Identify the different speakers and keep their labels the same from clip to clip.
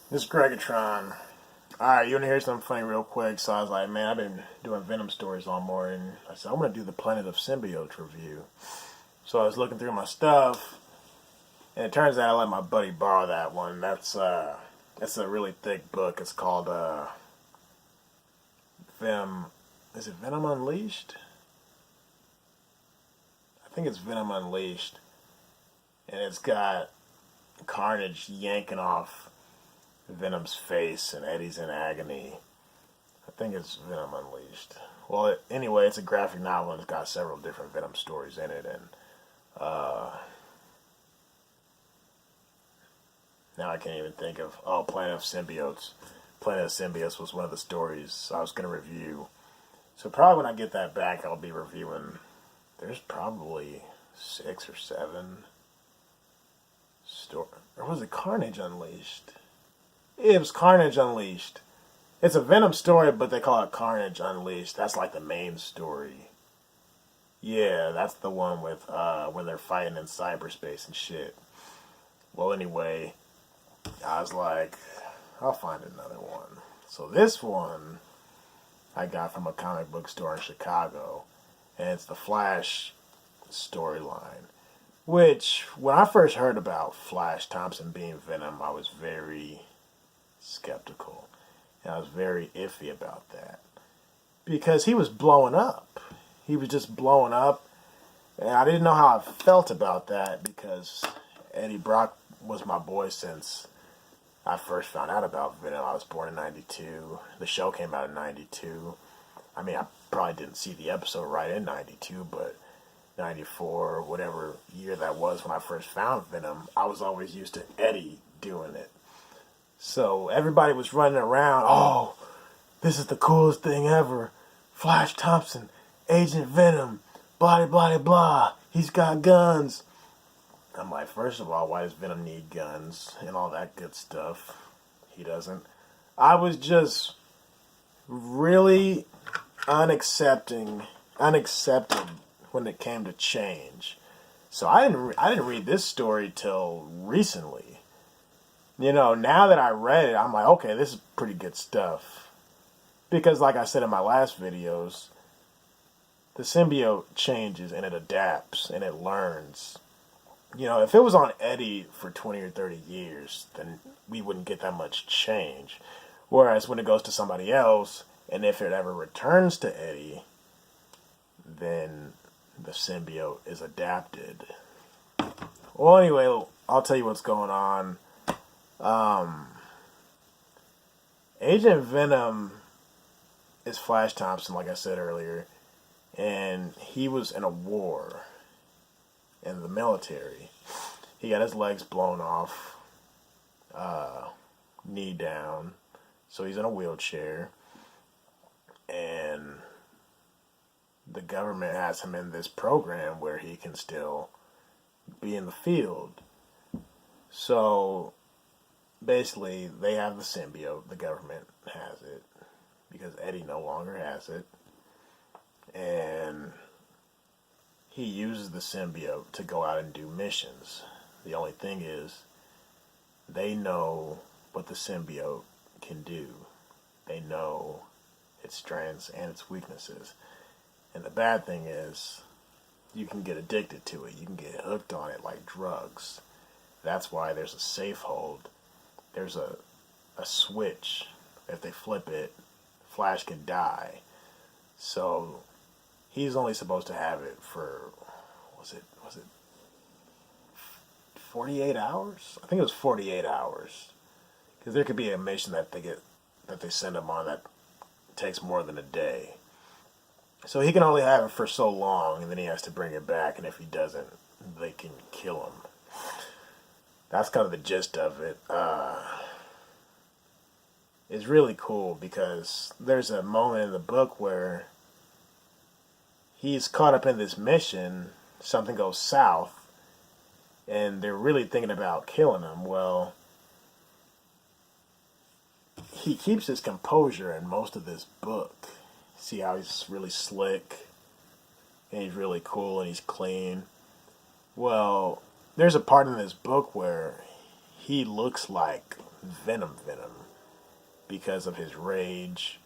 Speaker 1: This is Gregatron. Alright, you want to hear something funny real quick? So I was like, man, I've been doing Venom stories all morning. I said, I'm going to do the Planet of Symbiotes review. So I was looking through my stuff, and it turns out I let my buddy borrow that one. That's a really thick book. It's called Venom. Is it Venom Unleashed? I think it's Venom Unleashed. And it's got Carnage yanking off Venom's face, and Eddie's in agony. I think it's Venom Unleashed. Well, anyway, it's a graphic novel, and it's got several different Venom stories in it, and now I can't even think of... Oh, Planet of Symbiotes. Planet of Symbiotes was one of the stories I was going to review. So probably when I get that back, I'll be reviewing... There's probably 6 or 7 stories. Or was it Carnage Unleashed? It was Carnage Unleashed. It's a Venom story, but they call it Carnage Unleashed. That's like the main story. Yeah, that's the one with where they're fighting in cyberspace and shit. Well, anyway, I was like, I'll find another one. So this one I got from a comic book store in Chicago, and it's the Flash storyline. Which, when I first heard about Flash Thompson being Venom, I was very skeptical. And I was very iffy about that. Because he was blowing up. He was just blowing up. And I didn't know how I felt about that because Eddie Brock was my boy since I first found out about Venom. I was born in 92. The show came out in 92. I mean, I probably didn't see the episode right in 92, but 94 or whatever year that was when I first found Venom, I was always used to Eddie doing it. So everybody was running around, oh, this is the coolest thing ever. Flash Thompson, Agent Venom, blah, blah, blah. He's got guns. I'm like, first of all, why does Venom need guns and all that good stuff? He doesn't. I was just really unaccepted when it came to change. So I didn't read this story till recently. You know, now that I read it, I'm like, okay, this is pretty good stuff. Because like I said in my last videos, the symbiote changes and it adapts and it learns. You know, if it was on Eddie for 20 or 30 years, then we wouldn't get that much change. Whereas when it goes to somebody else, and if it ever returns to Eddie, then the symbiote is adapted. Well, anyway, I'll tell you what's going on. Agent Venom is Flash Thompson, like I said earlier, and he was in a war in the military. He got his legs blown off, knee down, so he's in a wheelchair, and the government has him in this program where he can still be in the field. So basically, they have the symbiote. The government has it because Eddie no longer has it. And he uses the symbiote to go out and do missions. The only thing is, they know what the symbiote can do. They know its strengths and its weaknesses. And the bad thing is, you can get addicted to it. You can get hooked on it like drugs. That's why there's a safe hold. There's a switch. If they flip it, Flash can die. So he's only supposed to have it for, was it 48 hours? I think it was 48 hours. Because there could be a mission that they send him on that takes more than a day. So he can only have it for so long, and then he has to bring it back, and if he doesn't, they can kill him. That's kind of the gist of it. It's really cool because there's a moment in the book where he's caught up in this mission, something goes south, and they're really thinking about killing him. Well, he keeps his composure in most of this book. See how he's really slick, and he's really cool, and he's clean. Well, there's a part in this book where he looks like Venom, because of his rage,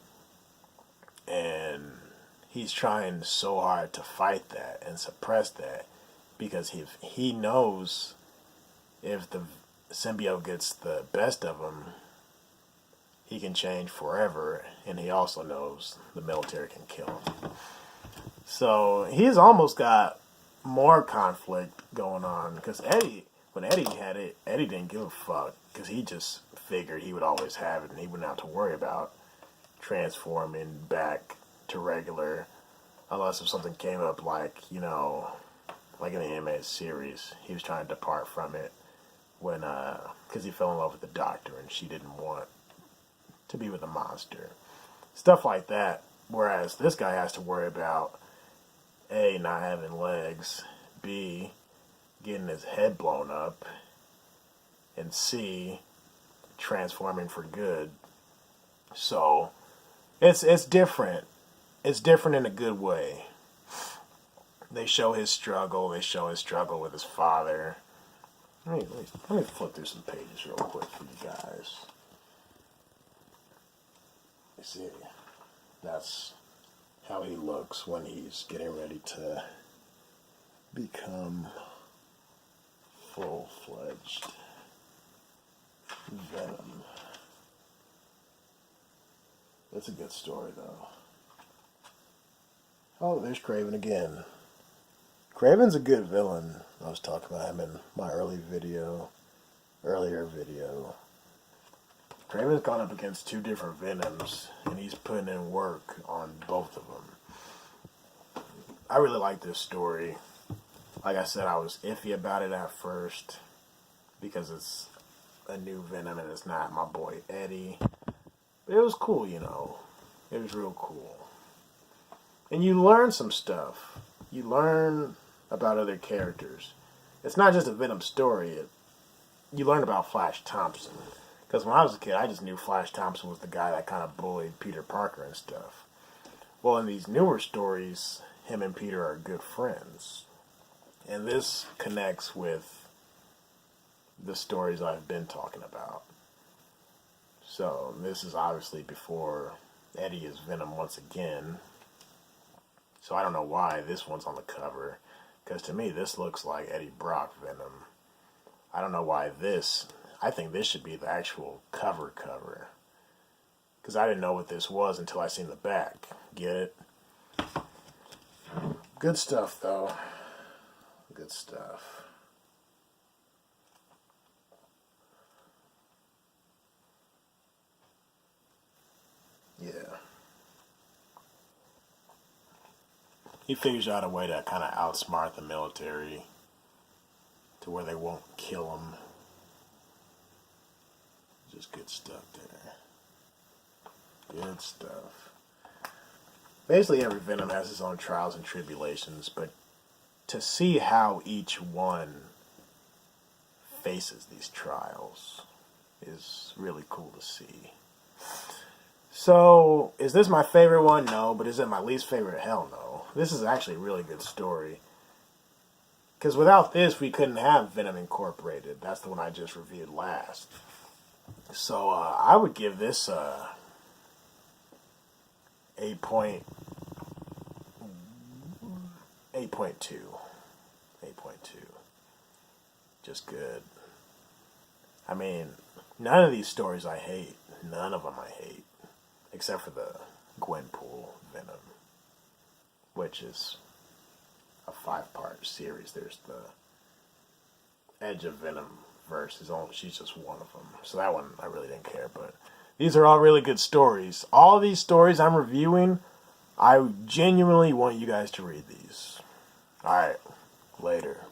Speaker 1: and he's trying so hard to fight that and suppress that, because he knows if the symbiote gets the best of him, he can change forever, and he also knows the military can kill him. So he's almost got more conflict going on, because when Eddie had it, Eddie didn't give a fuck, because he just figured he would always have it, and he wouldn't have to worry about transforming back to regular, unless if something came up, like, you know, like in the animated series, he was trying to depart from it when, because he fell in love with the doctor, and she didn't want to be with a monster. Stuff like that. Whereas this guy has to worry about A, not having legs, B, getting his head blown up, and C, transforming for good. So it's different. It's different in a good way. They show his struggle. They show his struggle with his father. Let me flip through some pages real quick for you guys. You see, that's how he looks when he's getting ready to become full-fledged Venom. That's a good story, though. Oh, there's Craven again. Craven's a good villain. I was talking about him in my earlier video. Craven's gone up against 2 different Venoms, and he's putting in work on both of them. I really like this story. Like I said, I was iffy about it at first, because it's a new Venom and it's not my boy Eddie. But it was cool, you know. It was real cool. And you learn some stuff. You learn about other characters. It's not just a Venom story. You learn about Flash Thompson. Because when I was a kid, I just knew Flash Thompson was the guy that kind of bullied Peter Parker and stuff. Well, in these newer stories, him and Peter are good friends. And this connects with the stories I've been talking about. So, this is obviously before Eddie is Venom once again. So I don't know why this one's on the cover. Because to me, this looks like Eddie Brock Venom. I don't know why this. I think this should be the actual cover. Because I didn't know what this was until I seen the back. Get it? Good stuff, though. Good stuff. Yeah. He figures out a way to kind of outsmart the military to where they won't kill him. Just good stuff there. Good stuff. Basically, every Venom has its own trials and tribulations, but to see how each one faces these trials is really cool to see. So, is this my favorite one? No. But is it my least favorite? Hell no. This is actually a really good story. Because without this, we couldn't have Venom Incorporated. That's the one I just reviewed last. So, I would give this 8.2. 8.2. Just good. I mean, none of these stories I hate. None of them I hate. Except for the Gwenpool Venom, which is a 5-part series. There's the Edge of Venom verse. She's just one of them. So that one I really didn't care. But these are all really good stories. All of these stories I'm reviewing, I genuinely want you guys to read these. Alright, later.